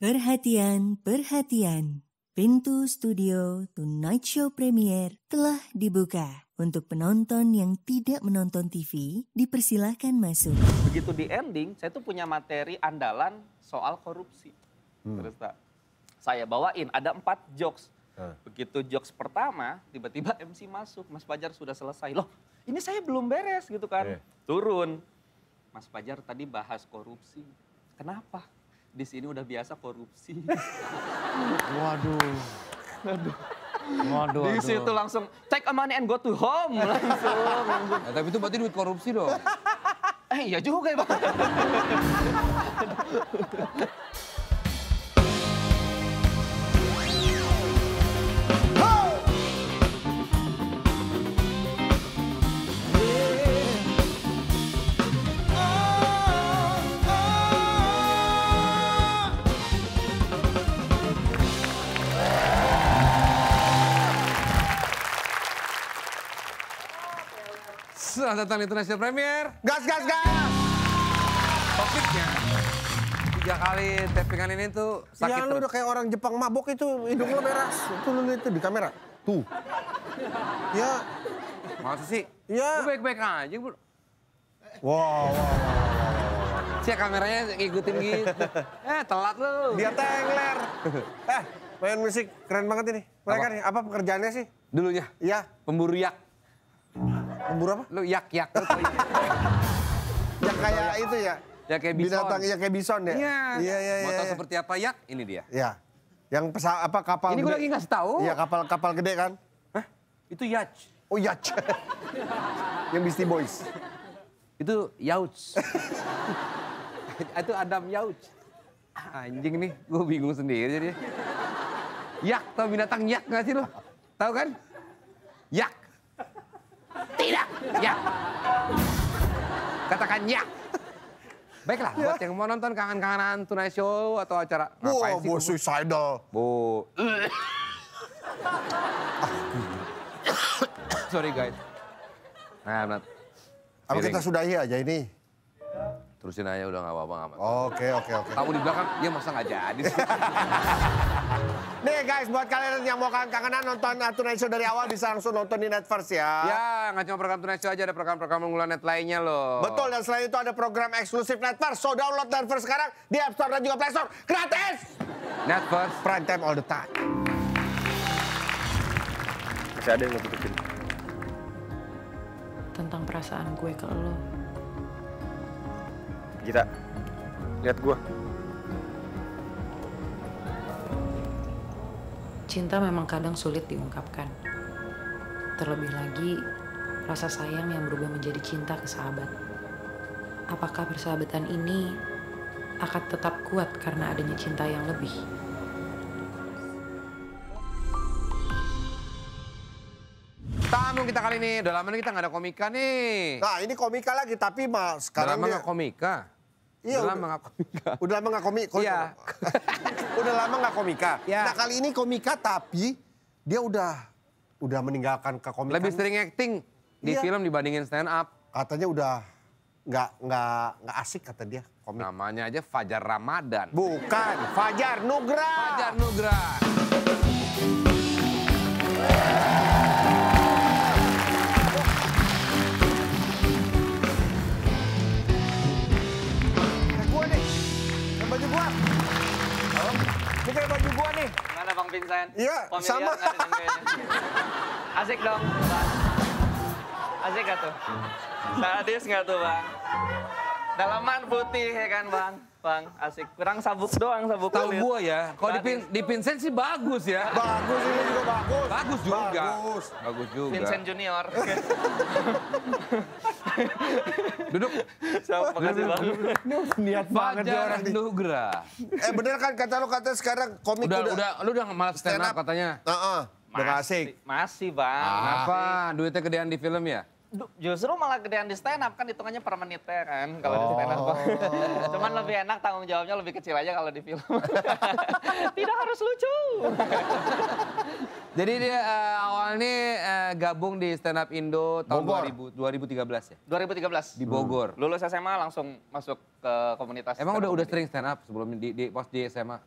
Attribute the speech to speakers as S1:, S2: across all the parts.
S1: Perhatian, perhatian. Pintu studio Tonight Show Premier telah dibuka. Untuk penonton yang tidak menonton TV, dipersilahkan masuk.
S2: Begitu di ending, saya tuh punya materi andalan soal korupsi. Terus saya bawain, ada 4 jokes. Begitu jokes pertama, tiba-tiba MC masuk. Mas Fajar sudah selesai. Loh, ini saya belum beres gitu kan. Turun. Mas Fajar tadi bahas korupsi. Kenapa? Di sini udah biasa korupsi.
S3: Waduh.
S2: Di situ langsung take a money and go to home. Langsung.
S3: Ya, tapi itu berarti duit korupsi dong.
S2: Iya juga ya Bang.
S3: Selamat datang di International Premier.
S4: Gas!
S3: Topiknya 3 kali tappingan ini tuh sakit
S4: Ya lu
S3: terus.
S4: udah kayak orang Jepang mabok itu, hidung lu merah. Tuh lu lihat tuh di kamera. Tuh. Ya.
S3: Masa sih?
S4: Ya.
S3: Lu baik-baik aja, Bro.
S4: Wow.
S3: Cek kameranya ngikutin gitu. Telat lu.
S4: Dia tengler. Main musik keren banget ini. Mereka nih, apa pekerjaannya sih?
S3: Dulunya,
S4: Iya.
S3: pemburu yak.
S4: Pemburu apa?
S3: Lu yak. Lu tau yak.
S4: Yang kayak itu ya.
S3: Ya kayak bison.
S4: Binatang yang kayak bison ya? Iya.
S3: Mau tau seperti apa yak? Ini dia.
S4: Iya. Yang kapal
S3: Ini
S4: gede.
S3: gue lagi ngasih tahu.
S4: Iya, kapal gede kan?
S3: Hah? Itu yacht.
S4: Oh, yacht. Yang Beastie Boys.
S3: Itu Yauch. Itu Adam Yauch. Anjing nih, gue bingung sendiri jadi. Yak, tau binatang yak gak sih lo? Tahu kan? Yak. Tidak, yak. Katakan yak. Baiklah, buat yang mau nonton kangen-kangenan Tonight Show atau acara ngapain sih?
S4: Suicidal.
S3: Bu. Sorry guys. Nah, Nat.
S4: Apa kita sudahi aja ini?
S3: Terusin aja udah gak apa-apa amat.
S4: Oke.
S3: Kamu di belakang, ya masa gak jadi sih?
S4: Nih guys, buat kalian yang mau kangen-kangenan nonton Tonight Show dari awal bisa langsung nonton di Netverse ya.
S3: Ya, nggak cuma program Tonight Show aja, ada program-program unggulan net lainnya loh.
S4: Betul, dan selain itu ada program eksklusif Netverse. So download Netverse sekarang di App Store dan juga Play Store. Gratis!
S3: Netverse.
S4: Prime time all the time.
S2: Masih ada yang mau tutupin.
S5: Tentang perasaan gue ke lo.
S2: Gita, lihat gua.
S5: Cinta memang kadang sulit diungkapkan. Terlebih lagi, rasa sayang yang berubah menjadi cinta ke sahabat. Apakah persahabatan ini akan tetap kuat karena adanya cinta yang lebih?
S3: Tamu kita kali ini, udah lama nih kita nggak ada komika nih.
S4: Nah, ini komika lagi, tapi mas
S3: Udah
S4: sekarang
S3: lama
S4: dia...
S3: nggak komika.
S4: Iya,
S3: udah lama nggak komika.
S4: Udah lama nggak komika.
S3: Iya.
S4: Udah lama nggak komika.
S3: Iya.
S4: Nah, kali ini komika tapi dia udah meninggalkan kekomikan.
S3: Lebih sering acting di
S4: Iya.
S3: film dibandingin stand up.
S4: Katanya udah nggak asik kata dia komik.
S3: Namanya aja Fajar Ramadan.
S4: Bukan, Fajar Nugra.
S3: Fajar Nugra.
S4: Kayak gua nih, kayak baju gua. Ini kayak baju gua nih.
S2: Gimana Bang Vincent?
S4: Iya,
S2: Familiar
S4: sama.
S2: nggak dengan gayanya? Asik dong. Bang. Asik gak tuh? Sadis gak tuh Bang? Dalaman putih ya kan Bang? Bang, asik. Kurang sabuk doang, sabuk
S3: Tahu
S2: kulit.
S3: gua ya, kalau
S2: Sadis.
S3: di Vincent sih bagus ya.
S4: Bagus, ini juga bagus.
S3: Bagus juga.
S4: Bagus.
S3: Bagus juga.
S2: Vincent Junior.
S3: Duduk.
S2: Siap, makasih Bang.
S4: Niat banget dia
S3: Fajar
S4: orang nih.
S3: Nugra.
S4: Bener kan kata lu katanya sekarang komik
S3: Lu udah malas stand up katanya.
S4: Udah gak asik.
S2: Masih Bang.
S3: Kenapa? Duitnya gedean di film ya?
S2: Justru malah gedean di stand up kan hitungannya per menitnya kan kalau di stand up. Cuman lebih enak tanggung jawabnya lebih kecil aja kalau di film. Tidak harus lucu.
S3: Jadi dia awalnya gabung di stand up Indo tahun
S4: Bogor.
S3: 2013 ya?
S2: 2013.
S3: Di Bogor.
S2: Lulus SMA langsung masuk ke komunitas.
S3: Emang
S2: stand up
S3: udah
S2: comedy.
S3: sering stand up sebelum pas di SMA?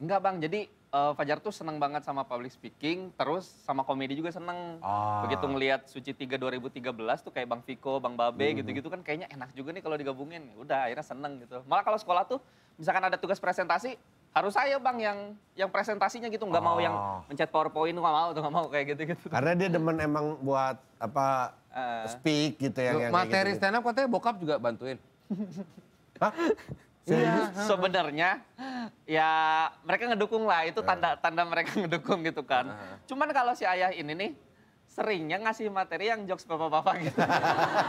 S2: Enggak Bang, jadi Fajar tuh seneng banget sama public speaking, terus sama komedi juga seneng. Begitu ngelihat Suci 3 2013 tuh kayak Bang Viko, Bang Babe gitu-gitu kan kayaknya enak juga nih kalau digabungin. Ya udah akhirnya seneng gitu. Malah kalau sekolah tuh misalkan ada tugas presentasi, harus saya Bang yang presentasinya gitu, nggak mau yang mencet PowerPoint, nggak mau kayak gitu-gitu.
S4: Karena dia demen emang buat apa speak gitu yang
S3: Materi
S4: gitu.
S3: stand up katanya bokap juga bantuin.
S4: Hah?
S2: Iya, sebenarnya ya mereka ngedukung lah, itu tanda mereka ngedukung gitu kan. Cuman kalau si ayah ini nih seringnya ngasih materi yang jokes bapak-bapak gitu.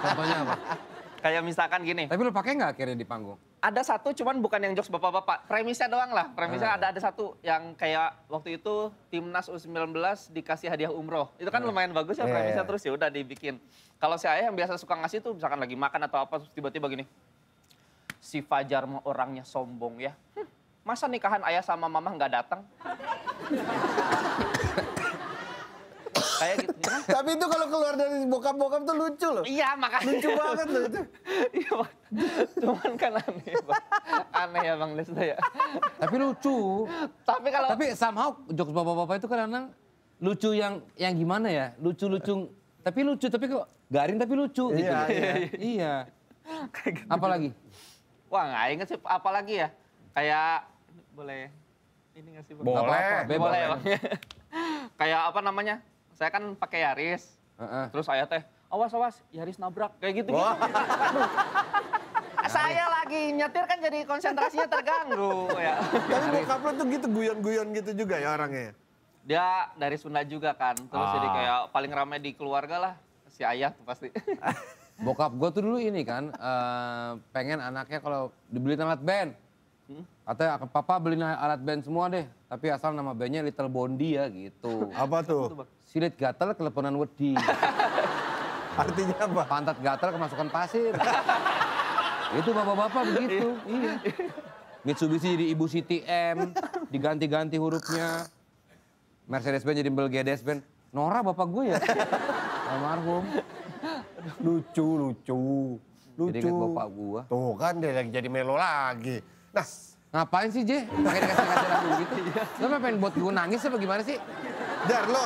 S3: Contohnya apa?
S2: Kayak misalkan gini,
S3: Tapi lo pakai nggak akhirnya di panggung?
S2: ada satu cuman bukan yang jokes bapak-bapak, premisnya doang lah. Premisnya ada satu yang kayak waktu itu timnas U19 dikasih hadiah umroh. Itu kan lumayan bagus ya premisnya, terus ya udah dibikin. Kalau si ayah yang biasa suka ngasih tuh misalkan lagi makan atau apa terus tiba-tiba gini. Si Fajar mah orangnya sombong ya. Masa nikahan ayah sama mama nggak datang? Kayak gitu. Ya kan?
S4: Tapi itu kalau keluar dari bokap-bokap tuh lucu loh.
S2: Iya makanya.
S4: Lucu banget loh itu.
S2: Iya, Bang. Cuman kan aneh Bang. Aneh ya Bang Desta ya.
S3: Tapi lucu.
S2: Tapi kalau
S3: Tapi somehow jokes bapak-bapak itu kadang-kadang lucu yang gimana ya? Lucu-lucu. Tapi lucu, tapi kok garing tapi lucu gitu. Iya.
S2: kayak gitu.
S3: Apalagi?
S2: Wah nggak inget sih apalagi ya. Kayak boleh ini nggak sih Bang?
S4: Boleh.
S3: Nggak apa-apa, bebas.
S2: Boleh Bang. Kayak apa namanya? Saya kan pakai Yaris. Terus ayah teh, awas Yaris nabrak kayak gitu. Saya lagi nyetir kan jadi konsentrasinya terganggu ya.
S4: Tapi bokap lo tuh gitu guyon-guyon gitu juga ya orangnya.
S2: Dia dari Sunda juga kan. Terus jadi kayak paling ramai di keluarga lah si ayah tuh pasti.
S3: Bokap gue tuh dulu ini kan, pengen anaknya kalau dibeliin alat band. Katanya papa beliin alat band semua deh, tapi asal nama bandnya Little Bondi ya gitu.
S4: Apa tuh?
S3: Silit gatel keleponan wedi.
S4: Artinya apa?
S3: Pantat gatel kemasukan pasir. Itu bapak-bapak begitu, iya. Mitsubishi jadi Ibu Siti M, diganti-ganti hurufnya. Mercedes-Benz jadi Mercedes-Benz. Nora bapak gue ya, almarhum.
S4: Lucu.
S3: Jadi inget bapak gue.
S4: Tuh kan dia lagi jadi melo lagi. Nah,
S3: Ngapain sih, Je? Pakai dikasih lagu gitu. Lo pengen buat gue nangis apa gimana sih?
S4: Jar, lo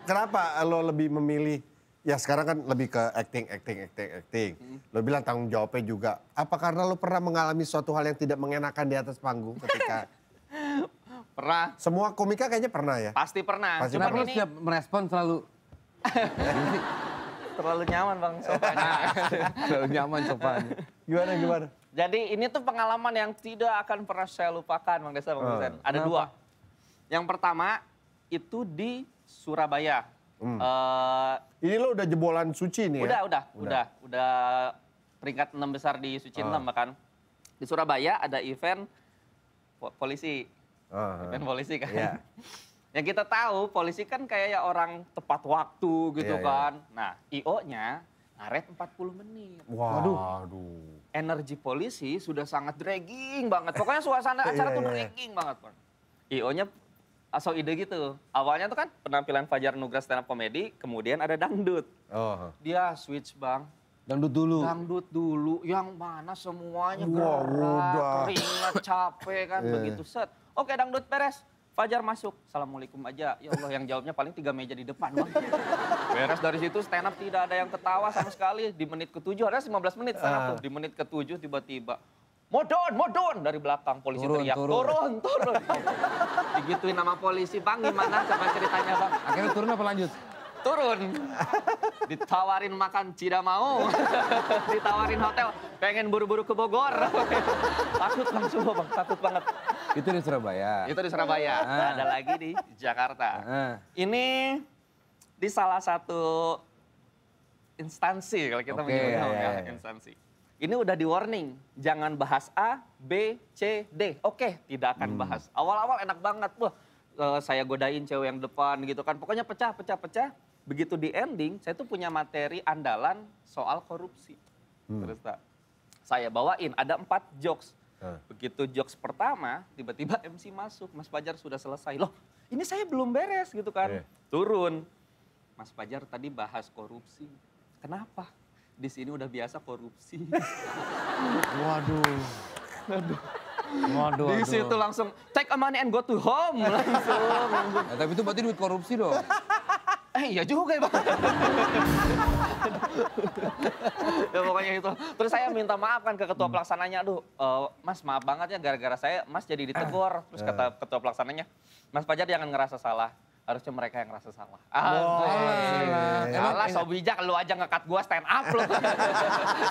S4: kenapa lo lebih memilih, ya sekarang kan lebih ke acting. Lo bilang tanggung jawabnya juga. Apa karena lo pernah mengalami suatu hal yang tidak mengenakan di atas panggung ketika...
S2: Pernah.
S4: Semua komika kayaknya pernah ya?
S2: Pasti pernah.
S4: Pasti
S2: Cuman
S3: Kenapa lo
S2: ini
S3: setiap merespon selalu...
S2: terlalu nyaman Bang sopannya.
S3: Selalu nyaman sopannya.
S4: Gimana?
S2: Jadi ini tuh pengalaman yang tidak akan pernah saya lupakan Bang Desa, Bang Husen. Ada dua. Yang pertama itu di Surabaya.
S4: Ini lo udah jebolan Suci nih ya?
S2: Udah peringkat 6 besar di Suci 6 bahkan. Di Surabaya ada event polisi. Event polisi kan.
S4: Iya.
S2: Yang kita tahu polisi kan kayak ya orang tepat waktu gitu
S4: Iya,
S2: kan. Nah IO-nya ngaret 40 menit.
S4: Waduh.
S2: Energi polisi sudah sangat dragging banget. Pokoknya suasana acara tuh dragging banget. IO-nya asal ide gitu. Awalnya tuh kan penampilan Fajar Nugra stand up comedy, kemudian ada dangdut. Dia switch Bang.
S3: Dangdut dulu.
S2: Dangdut dulu, yang mana semuanya
S4: Wah,
S2: gerak,
S4: udah.
S2: keringat, capek kan, begitu set. Oke dangdut beres, Fajar masuk, Assalamualaikum aja. Ya Allah yang jawabnya paling 3 meja di depan Bang. Beres dari situ stand up tidak ada yang ketawa sama sekali. Di menit ke-7, ada 15 menit stand up tuh. Di menit ke-7 tiba-tiba, Modon dari belakang polisi teriak, turun. Digituin nama polisi, Bang gimana coba ceritanya Bang?
S3: Akhirnya turun apa lanjut?
S2: Turun. Ditawarin makan tidak mau. Ditawarin hotel, pengen buru-buru ke Bogor. Takut langsung Bang, takut banget.
S3: Itu di Surabaya.
S2: Itu di Surabaya, ada lagi di Jakarta. Ini di salah satu instansi kalau kita menyebutnya instansi. Ini udah di warning, jangan bahas A, B, C, D. Oke, tidak akan bahas. Awal-awal enak banget, wah saya godain cewek yang depan gitu kan. Pokoknya pecah. Begitu di ending, saya tuh punya materi andalan soal korupsi. Terus saya bawain, ada 4 jokes. Begitu jokes pertama, tiba-tiba MC masuk, Mas Fajar sudah selesai. Loh, ini saya belum beres gitu kan. Turun, Mas Fajar tadi bahas korupsi. Kenapa? Di sini udah biasa korupsi.
S4: Waduh.
S3: Waduh,
S2: Di situ langsung take a money and go to home langsung.
S3: Ya, tapi itu berarti duit korupsi dong.
S2: Iya juga ya Bang. Ya pokoknya itu. Terus saya minta maaf kan ke ketua pelaksananya. Aduh Mas maaf banget ya gara-gara saya Mas jadi ditegur. Terus kata ketua pelaksananya, Mas Fajar jangan ngerasa salah. Harusnya mereka yang ngerasa salah. Salah, so bijak lu aja ngekat gua stand up lu.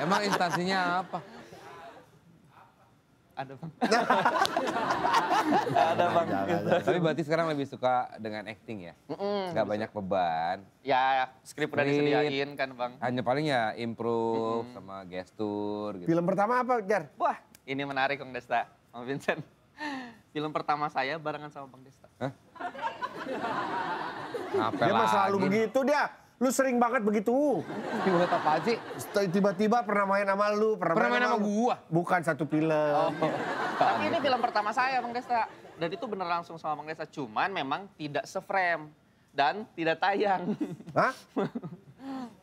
S3: Emang instansinya apa?
S2: Ada Bang. Ada Bang.
S3: Tapi berarti sekarang lebih suka dengan acting ya? Gak banyak beban.
S2: Ya skrip udah disediain kan Bang.
S3: Hanya paling ya improve sama gestur gitu.
S4: Film pertama apa, Jar?
S2: Wah ini menarik Bang Desta, Bang Vincent. Film pertama saya barengan sama Bang Desta.
S3: Hah? Apa
S4: Dia mah selalu
S3: lagi?
S4: begitu dia. Lu sering banget begitu.
S3: Buat apa sih?
S4: Tiba-tiba pernah main sama lu,
S3: Pernah main sama gua?
S4: Bukan satu film.
S2: Tapi ini film pertama saya Bang Desta. Dan itu bener langsung sama Bang Desta. Cuman memang tidak se-frame. Dan tidak tayang.
S4: Hah?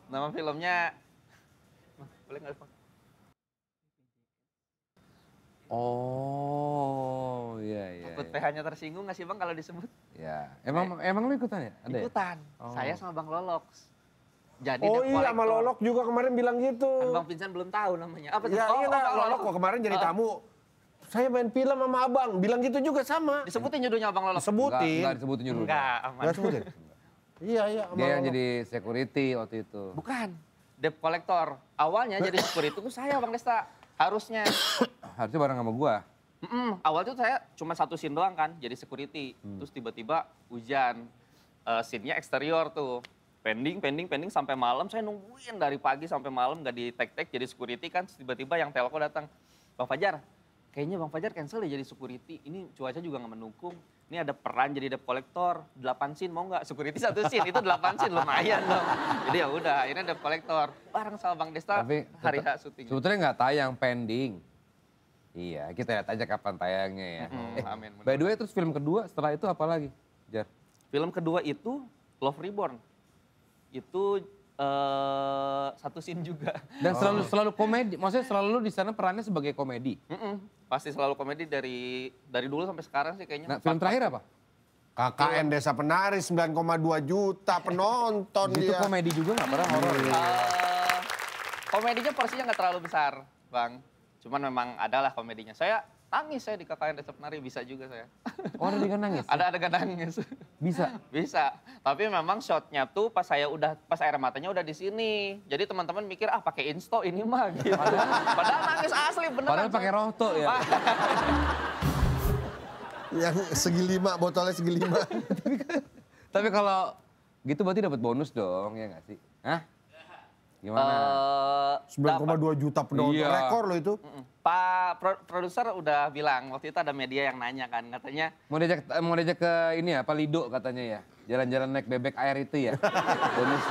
S2: Nama filmnya... Boleh nggak Bang?
S3: Oh, iya.
S2: Takut PH-nya tersinggung nggak sih Bang kalau disebut?
S3: Ya, emang lu ikutan ya? Ada ya?
S2: Ikutan.
S3: Oh.
S2: Saya sama Bang Lolox. Jadi
S4: Oh
S2: debt
S4: iya, sama
S2: collector.
S4: Lolok juga kemarin bilang gitu.
S2: Kan Bang Vincent belum tahu namanya. Apa tuh?
S4: Ya iya lah,
S2: Bang
S4: Lolok kok kemarin jadi tamu. Saya main film sama abang, bilang gitu juga sama.
S2: Disebutin judulnya Bang Lolox?
S4: Sebutin.
S3: Enggak disebutin judulnya.
S2: Enggak, aman.
S4: Nggak sebutin? Iya, sama
S3: Dia yang
S4: Lolok.
S3: jadi security waktu itu.
S2: Bukan. Debt collector. Awalnya jadi security itu saya Bang Desta. Harusnya.
S3: Harusnya bareng sama gua.
S2: Awal tuh saya cuma satu scene doang kan, jadi security. Terus tiba-tiba hujan. Scene-nya eksterior tuh. Pending sampai malam. Saya nungguin dari pagi sampai malam nggak di tag jadi security kan. Terus tiba-tiba yang telco datang. Bang Fajar, kayaknya Bang Fajar cancel ya jadi security. Ini cuaca juga nggak mendukung. Ini ada peran jadi debt collector. 8 scene mau nggak? Security satu scene, itu 8 scene lumayan dong. Jadi ya udah, akhirnya debt collector. Bareng sama Bang Desta,
S3: Tapi
S2: hari H syuting.
S3: sebetulnya nggak tayang, pending. Iya, kita lihat aja kapan tayangnya ya.
S2: Amin.
S3: By the way, terus film kedua setelah itu apa lagi, Jar?
S2: Film kedua itu Love Reborn. Itu satu scene juga.
S3: Dan selalu komedi, maksudnya selalu di sana perannya sebagai komedi.
S2: Pasti selalu komedi dari dulu sampai sekarang sih kayaknya.
S3: Nah, film terakhir apa?
S4: KKN Desa Penari 9,2 juta penonton
S3: Itu
S4: dia.
S3: komedi juga nggak pernah horor ya?
S2: Komedinya porsinya nggak terlalu besar, Bang. Cuman memang adalah komedinya. Saya nangis saya di KKN Desa Penari, bisa juga saya.
S3: Oh, ada adegan nangis?
S2: Ada adegan nangis.
S3: Bisa?
S2: Bisa. Tapi memang shotnya tuh pas air matanya udah di sini. Jadi teman-teman mikir pakai insto ini mah gitu. Padahal nangis asli beneran.
S3: Padahal pakai roto ya?
S4: Yang segi 5, botolnya segi 5.
S3: Tapi kalau gitu berarti dapat bonus dong, ya nggak sih? Hah? Gimana?
S4: 9,2 juta penonton,
S3: Iya.
S4: rekor loh itu.
S2: Pak produser udah bilang, waktu itu ada media yang nanya kan, katanya
S3: Mau diajak ke ini ya, Pak Lido katanya ya. Jalan-jalan naik bebek air itu ya.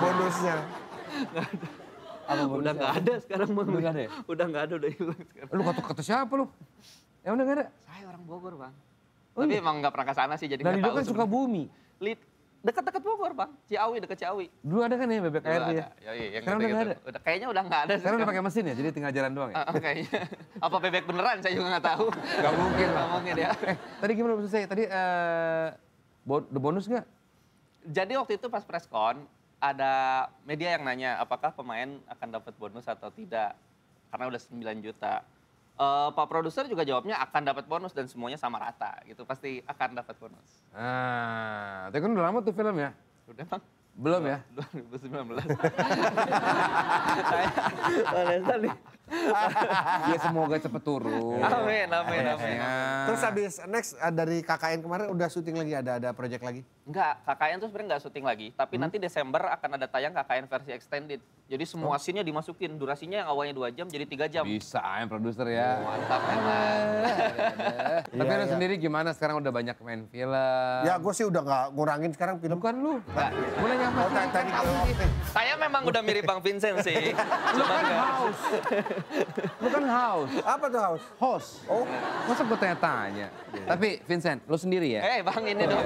S4: Bonusnya.
S2: udah nggak ada sekarang Bang.
S3: Udah nggak ada ya?
S2: Udah nggak ada, udah hilang sekarang.
S3: Lu kata siapa lu? Ya udah nggak ada.
S2: Saya orang Bogor Bang. Tapi emang nggak pernah ke sana sih, jadi
S3: Dan
S2: nggak
S3: Lido
S2: tahu.
S3: kan suka bumi.
S2: Dekat-dekat Bogor Bang, Ciawi, deket Ciawi.
S3: Dulu ada kan ya bebek air tuh ya?
S2: Yang
S3: Sekarang udah nggak ada?
S2: Kayaknya udah nggak ada.
S3: Sekarang udah pakai mesin ya, jadi tinggal jalan doang ya?
S2: Kayaknya. Apa bebek beneran saya juga nggak tahu.
S3: Gak mungkin lah.
S2: Nggak mungkin ya.
S3: Tadi gimana maksud saya? Tadi bonus nggak?
S2: Jadi waktu itu pas preskon, ada media yang nanya apakah pemain akan dapat bonus atau tidak. Karena udah 9 juta. Pak produser juga jawabnya akan dapat bonus dan semuanya sama rata gitu. Pasti akan dapat bonus.
S3: Ah, tapi kan udah lama tuh film ya?
S2: Udah Bang.
S3: Belum ya?
S2: 2019. Saya nih.
S3: Ya semoga cepet turun.
S2: Amin.
S3: Ya.
S4: Terus habis next dari KKN kemarin udah syuting lagi, ada project lagi?
S2: Enggak, KKN tuh sebenarnya nggak syuting lagi. Tapi nanti Desember akan ada tayang KKN versi extended. Jadi semua scene-nya dimasukin. Durasinya yang awalnya 2 jam jadi 3 jam.
S3: Bisa yang produser ya.
S2: Mantap memang.
S3: Tapi lu sendiri gimana sekarang udah banyak main film?
S4: Ya gue sih udah nggak ngurangin sekarang film.
S3: Bukan lu.
S2: Nggak.
S3: Mulai nyaman.
S4: Oh, tadi kalau
S2: Saya memang udah mirip Bang Vincent sih.
S3: Lu kan house. Lu kan house.
S4: apa tuh Haus?
S3: Host. Oh. Masa gue tanya-tanya? Tapi Vincent, lu sendiri ya?
S2: Bang ini dong.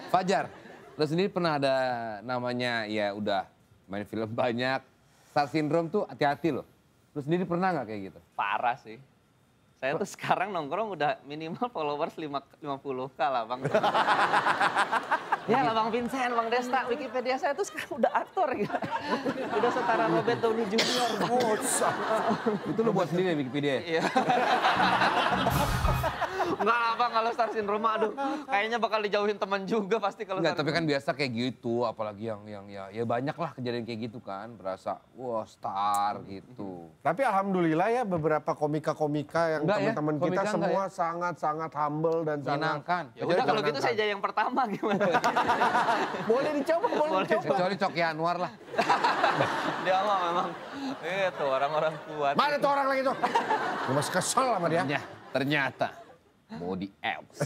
S3: Fajar, lu sendiri pernah ada namanya ya udah main film banyak. Star syndrome tuh hati-hati loh. Lu sendiri pernah nggak kayak gitu?
S2: Parah sih. Saya tuh sekarang nongkrong udah minimal followers 50K lah Bang. Ya lah Bang Vincent, Bang Desta, Wikipedia saya tuh sekarang udah aktor gitu. Udah setara Robert Downey Jr.
S4: Oh,
S3: Itu lu buat sendiri Wikipedia?
S2: Iya. Enggak lah Bang, kalau star syndrome aduh. Kayaknya bakal dijauhin teman juga pasti kalau
S3: Enggak,
S2: star
S3: tapi kan biasa kayak gitu, apalagi yang ya banyak lah kejadian kayak gitu kan, berasa wah star gitu.
S4: Tapi alhamdulillah ya beberapa komika-komika yang
S3: Enggak ya,
S4: teman-teman kita
S3: komika enggak
S4: semua
S3: ya?
S4: sangat-sangat humble dan sangat
S3: Menyenangkan.
S2: Ya udah kalau gitu saya jadi yang pertama gimana?
S4: boleh dicoba, boleh dicoba.
S3: Kecuali Coki Anwar lah.
S2: Dia mah memang itu orang-orang kuat.
S4: Mana tuh orang lagi tuh? Gue masih kesel sama dia.
S3: Ya, ternyata body abs.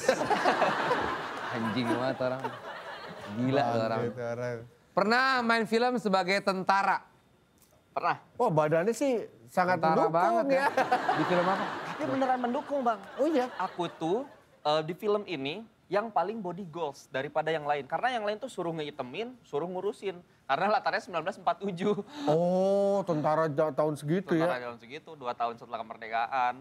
S3: Anjing banget orang. Gila tuh orang.
S4: Gitu, orang.
S3: Pernah main film sebagai tentara?
S2: Pernah.
S4: Oh badannya sih sangat
S3: Tentara
S4: mendukung
S3: banget
S4: ya.
S3: Di film apa?
S2: Tapi beneran mendukung Bang.
S4: Oh iya.
S2: Aku tuh di film ini yang paling body goals daripada yang lain. Karena yang lain tuh suruh ngeitemin, suruh ngurusin. Karena latarnya 1947.
S4: Oh tentara tahun segitu
S2: Tentara
S4: ya.
S2: tahun segitu, 2 tahun setelah kemerdekaan.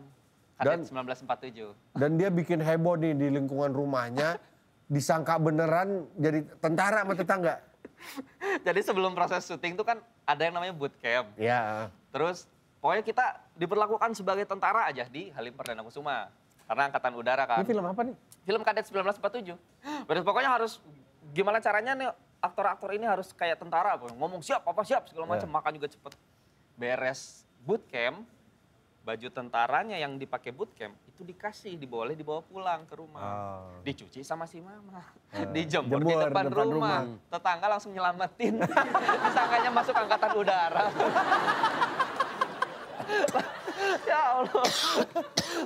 S4: Dan-
S2: Kadet 1947.
S4: Dan dia bikin heboh nih di lingkungan rumahnya. Disangka beneran jadi tentara sama tetangga.
S2: Jadi sebelum proses syuting tuh kan ada yang namanya bootcamp.
S4: Ya.
S2: Terus pokoknya kita diperlakukan sebagai tentara aja di Halim Perdana Kusuma. Karena angkatan udara kan.
S4: Ini film apa nih?
S2: Film Kadet 1947. Berarti pokoknya harus gimana caranya nih aktor-aktor ini harus kayak tentara. Ngomong siap, apa siap, segala macam. Makan juga cepet. Beres bootcamp, baju tentaranya yang dipakai bootcamp itu dikasih, boleh dibawa pulang ke rumah. Dicuci sama si mama. Dijemur di
S4: Jemur
S2: depan
S4: depan
S2: rumah. Tetangga langsung nyelamatin. Disangkanya masuk angkatan udara. Ya Allah.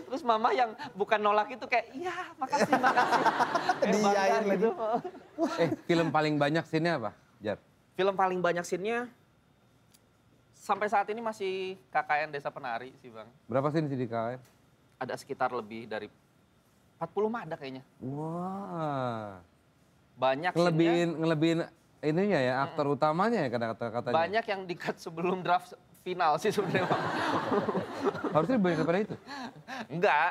S2: Terus mama yang bukan nolak itu kayak, iya makasih, makasih. Kayak bangga
S4: Diiyain lagi.
S2: gitu.
S3: Film paling banyak scene-nya apa, Jar?
S2: Film paling banyak scene-nya sampai saat ini masih KKN Desa Penari sih Bang.
S3: Berapa scene sih di KKN?
S2: Ada sekitar lebih dari 40 mah ada kayaknya.
S3: Wah.
S2: Banyak scene-nya.
S3: Ngelebihin ininya ya, aktor utamanya ya kata-katanya.
S2: Banyak yang di-cut sebelum draft final sih sebenarnya Bang.
S3: Harusnya lebih daripada itu.
S2: Enggak,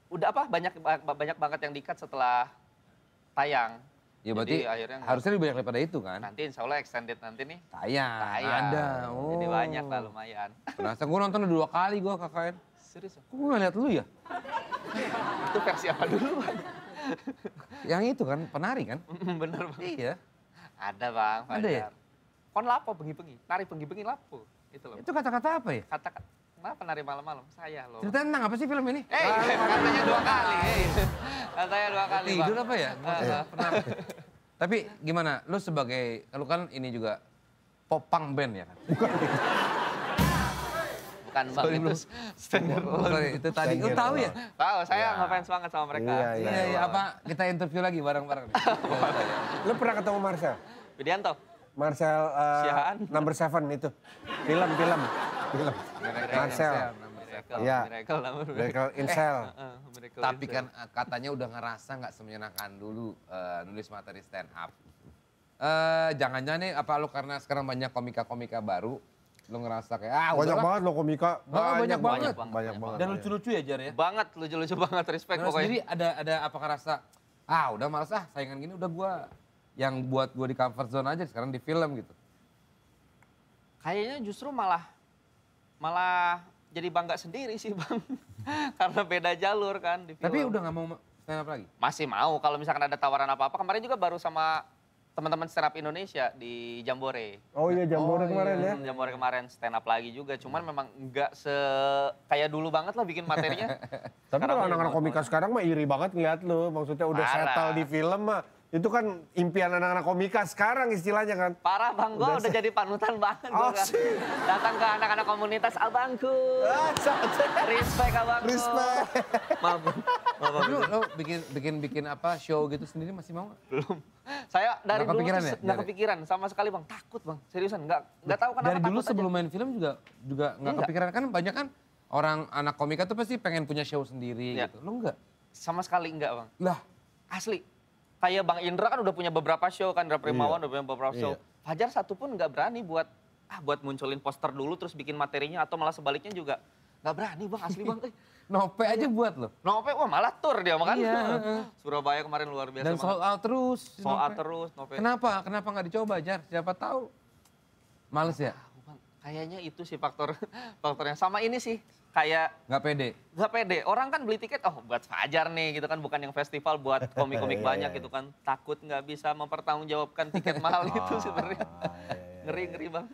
S2: udah apa banyak banget yang di-cut setelah tayang.
S3: Ya berarti
S2: Jadi akhirnya nggak-
S3: harusnya lebih banyak daripada itu kan?
S2: Nanti insya Allah extended nanti nih.
S3: Tayang. Ada. Oh.
S2: Jadi banyak lah lumayan.
S3: Penasaran, gue nonton udah 2 kali gue KKN.
S2: Serius Bang?
S3: Kok gue gak liat lu ya?
S2: Itu versi apa dulu Bang?
S3: Yang itu kan, penari kan?
S2: Bener Bang.
S3: Iya.
S2: Ada Bang,
S3: Ada ya?
S2: Fajar. Kon lapo bengi-bengi, nari bengi-bengi lapo. Itu loh.
S3: Itu kata-kata apa ya?
S2: Kata kenapa nari malam-malam? Saya loh.
S3: Cerita tentang apa sih film ini?
S2: Katanya 2 kali. Katanya 2 kali
S3: Tidur
S2: Bang.
S3: apa ya? Pernah. Tapi gimana, lu sebagai, lu kan ini juga popang band ya kan?
S2: Bukan Bang, itu standar.
S3: Sorry, itu tadi, lu tahu ya?
S2: Tahu, saya ngefans banget sama mereka.
S3: Iya, iya, apa kita interview lagi bareng-bareng nih?
S4: Lu pernah ketemu Marcel?
S2: Widianto.
S4: Marcel
S2: Siaan.
S4: Number 7 itu. Film. Marcel.
S2: Miracle,
S4: Iya.
S2: Miracle namanya.
S4: Miracle in Cell.
S2: Miracle
S3: Tapi
S2: in
S3: kan katanya udah ngerasa nggak semenyenangkan dulu nulis materi stand up. Jangan-jangan nih apa lu karena sekarang banyak komika-komika baru, lu ngerasa kayak
S4: Banyak
S3: udahlah.
S4: banget lo komika.
S3: Banyak banget.
S4: Banyak banget.
S3: Dan lucu-lucu ya Jar ya.
S2: banget, lucu-lucu banget, respect
S3: Nah,
S2: pokoknya.
S3: sendiri ada apa ngerasa udah males saingan gini udah gua yang buat gua di comfort zone aja sekarang di film gitu.
S2: Kayaknya justru malah jadi bangga sendiri sih Bang. Karena beda jalur kan di film.
S3: Tapi udah nggak mau stand up lagi.
S2: Masih mau kalau misalkan ada tawaran apa-apa. Kemarin juga baru sama teman-teman stand up Indonesia di Jambore.
S4: Oh iya Jambore kemarin ya.
S2: Jambore kemarin stand up lagi juga. Cuman memang nggak kayak dulu banget lah bikin materinya.
S4: Tapi
S2: Sekarang
S4: kalau
S2: mah
S4: anak-anak
S2: mau-
S4: komika sekarang mah iri banget ngeliat lo. Maksudnya udah
S2: Parah.
S4: settle di film mah. Itu kan impian anak-anak komika sekarang istilahnya kan.
S2: Parah Bang, gue udah jadi panutan banget. Gua kan.
S4: Asik.
S2: Datang ke anak-anak komunitas, abangku. Respect abangku.
S4: Respect.
S2: Maaf.
S3: Lu bikin apa show gitu sendiri masih mau nggak?
S2: Belum. Saya dari
S3: Nggak
S2: dulu
S3: kepikiran
S2: tuh
S3: ya?
S2: nggak kepikiran sama sekali Bang. Takut Bang, seriusan. Nggak tahu kenapa
S3: Dari dulu
S2: takut
S3: sebelum
S2: aja.
S3: main film juga nggak
S2: Enggak.
S3: kepikiran kan banyak kan orang anak komika tuh pasti pengen punya show sendiri
S2: Iya.
S3: gitu. Lu enggak?
S2: Sama sekali enggak Bang.
S3: Lah,
S2: Asli. Kayak Bang Indra kan udah punya beberapa show kan, Indra Primawan udah punya beberapa show.
S4: Iya.
S2: Fajar satu pun nggak berani buat munculin poster dulu terus bikin materinya atau malah sebaliknya juga Nggak berani bang, asli bang.
S3: Nope aja buat lo.
S2: Nope, wah malah tur dia makan.
S3: Iya.
S2: Surabaya kemarin luar biasa.
S3: Dan sold out terus. si
S2: Sold out
S3: Nope.
S2: terus, Nope.
S3: Kenapa? Kenapa nggak dicoba, Jar? Siapa tahu. Males ya?
S2: Bang, kayaknya itu sih faktornya. Sama ini sih, kayak
S3: Nggak pede.
S2: nggak pede. Orang kan beli tiket, oh buat Fajar nih gitu kan, bukan yang festival buat komik-komik banyak gitu kan. Takut nggak bisa mempertanggungjawabkan tiket mahal itu sebenarnya. Ngeri bang.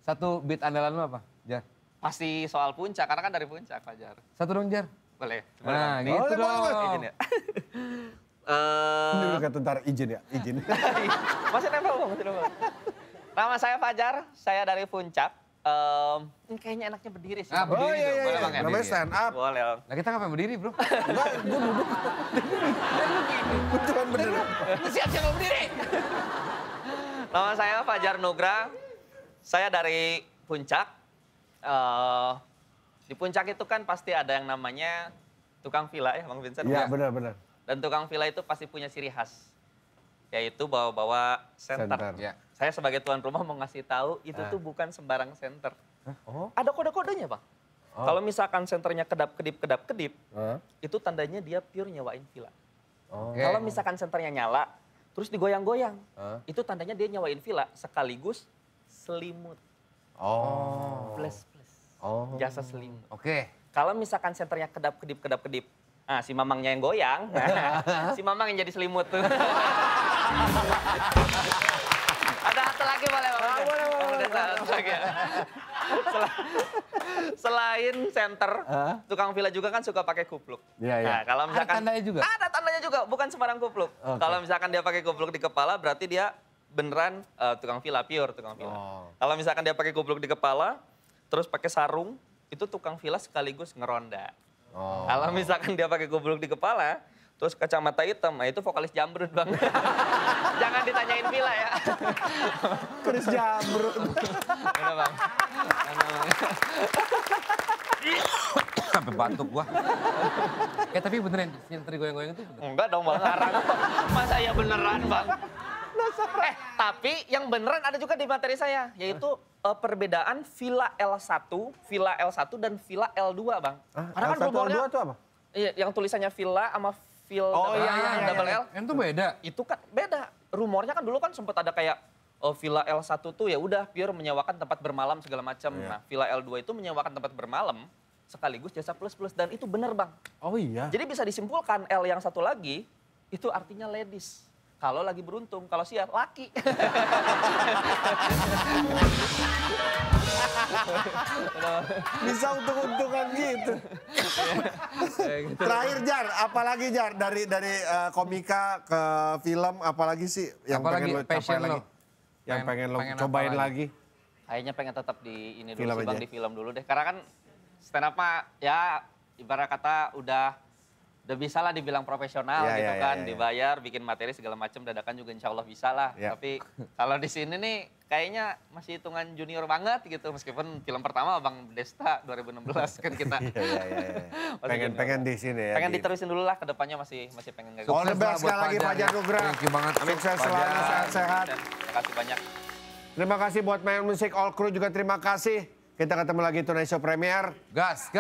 S3: Satu beat andalan lo apa, Jar?
S2: Pasti soal puncak, karena kan dari puncak Fajar.
S3: Satu dong, Jar.
S2: Boleh?
S3: Nah,
S2: Bang?
S3: gitu dong.
S2: Izin ya.
S4: Ini udah kata ntar izin ya, izin.
S2: Masih nempel bang, masih nempel. Nama saya Fajar, saya dari Puncak. Ini kayaknya enaknya berdiri sih.
S3: Berdiri
S4: Oh iya,
S3: dong.
S4: iya,
S3: Boleh,
S4: iya.
S3: Bang, ya?
S4: Namanya
S3: Berdiri.
S4: stand up.
S2: Boleh bang.
S3: Nah, kita ngapain berdiri, bro?
S4: Enggak, gue duduk. Betulan bener.
S3: Lu siap-siap berdiri.
S2: Nama saya Fajar Nugra, saya dari Puncak. Di Puncak itu kan pasti ada yang namanya tukang villa ya Bang Vincent.
S4: Iya, benar-benar.
S2: Dan tukang villa itu pasti punya ciri khas, yaitu bawa-bawa senter.
S4: Senter.
S3: Ya.
S2: Saya sebagai tuan rumah mau ngasih tahu itu tuh bukan sembarang senter. Ada kode-kodenya Bang. Kalau misalkan senternya kedap-kedip, itu tandanya dia pure nyewain villa.
S3: Oke.
S2: Kalau misalkan senternya nyala, terus digoyang-goyang, itu tandanya dia nyewain villa sekaligus selimut. Plus. Jasa selimut.
S3: Oke.
S2: Kalau misalkan senternya kedap-kedip, nah si mamangnya yang goyang, si mamang yang jadi selimut tuh. Ada satu lagi boleh Bang? Boleh. Satu lagi ya. Selain senter, tukang villa juga kan suka pakai kupluk.
S4: Iya, iya.
S2: Nah, kalau misalkan
S3: Ada tandanya juga?
S2: Ada tandanya juga, bukan sembarang kupluk. Kalau misalkan dia pakai kupluk di kepala, berarti dia beneran tukang villa, pure tukang villa. Kalau misalkan dia pakai kupluk di kepala, terus pakai sarung, itu tukang villa sekaligus ngeronda. Kalau misalkan dia pakai kupluk di kepala, terus kacamata hitam, nah itu vokalis Jambrut Bang. Jangan ditanyain villa ya.
S4: Chris Jambrut.
S2: Mana Bang?
S3: Sampai batuk gua. Tapi beneran senter goyang-goyang itu bener.
S2: Enggak dong Bang, ngarang. Masa ya beneran Bang? Tapi yang beneran ada juga di materi saya, yaitu perbedaan Villa L1, Villa L1 dan Villa L2 Bang. Karena kan rumornya,
S4: L2 itu apa?
S2: iya, yang tulisannya Villa sama double L.
S3: Itu beda.
S2: Itu kan beda. Rumornya kan dulu kan sempat ada kayak Villa L1 tuh ya udah pure menyewakan tempat bermalam segala macam. Nah, Villa L2 itu menyewakan tempat bermalam sekaligus jasa plus-plus dan itu bener Bang.
S4: Oh iya.
S2: Jadi bisa disimpulkan L yang satu lagi itu artinya ladies. Kalau lagi beruntung, kalau sial laki.
S4: Bisa untung-untungan gitu. Terakhir Jar, apalagi Jar dari komika ke film apalagi sih yang
S3: Apalagi
S4: pengen lo
S3: passion
S4: capai
S3: lo?
S4: lagi? Yang pengen lo
S3: pengen apa
S4: cobain
S3: lagi?
S4: lagi?
S2: Kayaknya pengen tetap di ini dulu
S4: Film
S2: sih Bang,
S4: aja.
S2: di film dulu deh. Karena kan stand up mah ya ibarat kata udah bisa lah dibilang profesional
S4: Ya,
S2: gitu
S4: ya, ya,
S2: kan.
S4: ya, ya.
S2: Dibayar, bikin materi segala macam, dadakan juga insya Allah bisa lah.
S4: Ya.
S2: Tapi kalau di sini nih kayaknya masih hitungan junior banget gitu. Meskipun film pertama Bang Desta 2016 kan kita.
S4: Iya.
S2: Masih
S4: Pengen di sini ya.
S2: pengen
S4: di-
S2: diterusin dulu lah, kedepannya masih pengen kayak
S4: All the
S3: Sukses
S4: best
S3: lah buat
S4: sekali lagi
S3: Fajar,
S4: Fajar
S3: ya.
S4: Nugra.
S3: Thank you banget.
S4: Sukses selalu,
S3: Fajar.
S4: sehat-sehat.
S2: Terima kasih banyak.
S4: Terima kasih buat main musik All Crew juga terima kasih. Kita ketemu lagi Tonight Show Premier.
S3: Gas.